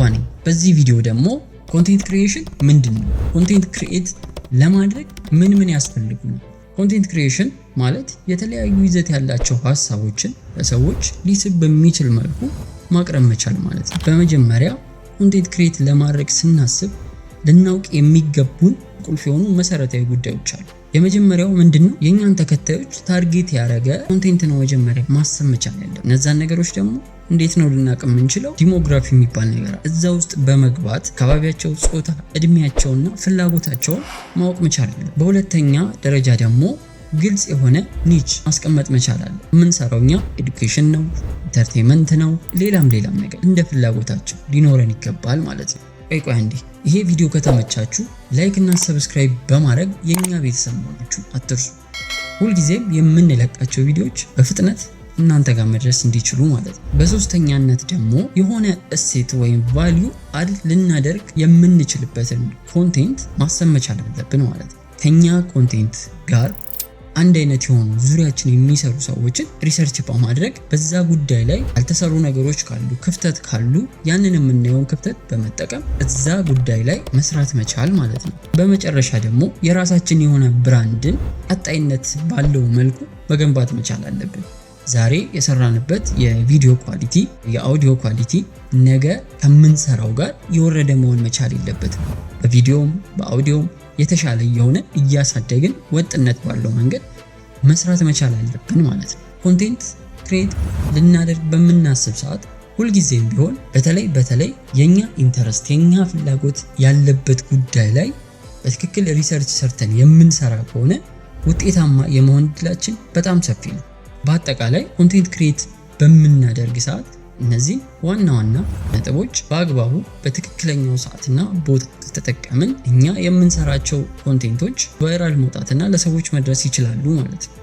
ነኝ። በዚህ ቪዲዮ ደግሞ ኮንቴንት ክሪኤሽን ምንድነው? ኮንቴንት ክሪኤት ለማድረግ ምን ያስፈልጉናል? ኮንቴንት ክሪኤሽን ማለት የተለያዩ ይዘት ያላቸው ሐሳቦችን ለሰዎች ሊስብ በሚችል መልኩ ማቅረብ መቻል ማለት ነው። በመጀመሪያ ኮንቴንት ክሪኤት ለማድረግ ስናስብ ልናውቅ የሚገቡን ቁልፍ የሆኑ መሰረታዊ ጉዳዮች አሉ። የመጀመሪያው ምንድነው? የኛን ተከታዮች ታርጌት ያደረገ ኮንቴንት ነው መጀመሪያ ማሰብ መቻል ያለው። እነዛን ነገሮች ደግሞ እንዴት ነው ልናውቅ የምንችለው? ዲሞግራፊ የሚባል ነገር እዛ ውስጥ በመግባት አካባቢያቸው፣ ጾታ፣ እድሜያቸውና ፍላጎታቸውን ማወቅ መቻል አለ። በሁለተኛ ደረጃ ደግሞ ግልጽ የሆነ ኒች ማስቀመጥ መቻል አለ። የምንሰራው እኛ ኤዱኬሽን ነው፣ ኢንተርቴንመንት ነው፣ ሌላም ነገር እንደ ፍላጎታቸው ሊኖረን ይገባል ማለት ነው። ቆይ አንዴ፣ ይሄ ቪዲዮ ከተመቻችሁ ላይክ እና ሰብስክራይብ በማድረግ የኛ ቤተሰብ መሆናችሁ አትርሱ። ሁልጊዜም የምንለቃቸው ቪዲዮዎች በፍጥነት እናንተ ጋር መድረስ እንዲችሉ ማለት ነው። በሶስተኛነት ደግሞ የሆነ እሴት ወይም ቫልዩ አድ ልናደርግ የምንችልበትን ኮንቴንት ማሰብ መቻል አለብን ማለት ነው። ከኛ ኮንቴንት ጋር አንድ አይነት የሆኑ ዙሪያችን የሚሰሩ ሰዎችን ሪሰርች በማድረግ በዛ ጉዳይ ላይ ያልተሰሩ ነገሮች ካሉ፣ ክፍተት ካሉ ያንን የምናየውን ክፍተት በመጠቀም እዛ ጉዳይ ላይ መስራት መቻል ማለት ነው። በመጨረሻ ደግሞ የራሳችን የሆነ ብራንድን ቀጣይነት ባለው መልኩ መገንባት መቻል አለብን። ዛሬ የሰራንበት የቪዲዮ ኳሊቲ፣ የአውዲዮ ኳሊቲ ነገ ከምንሰራው ጋር የወረደ መሆን መቻል የለበትም። በቪዲዮም በአውዲዮም የተሻለ የሆነ እያሳደግን ወጥነት ባለው መንገድ መስራት መቻል አለብን ማለት ነው። ኮንቴንት ክሬት ልናደርግ በምናስብ ሰዓት ሁልጊዜም ቢሆን በተለይ የኛ ኢንተረስት የኛ ፍላጎት ያለበት ጉዳይ ላይ በትክክል ሪሰርች ሰርተን የምንሰራ ከሆነ ውጤታማ የመሆን እድላችን በጣም ሰፊ ነው። በአጠቃላይ ኮንቴንት ክሬት በምናደርግ ሰዓት እነዚህ ዋና ነጥቦች በአግባቡ በትክክለኛው ሰዓትና ቦታ ከተጠቀምን እኛ የምንሰራቸው ኮንቴንቶች ቫይራል መውጣትና ለሰዎች መድረስ ይችላሉ ማለት ነው።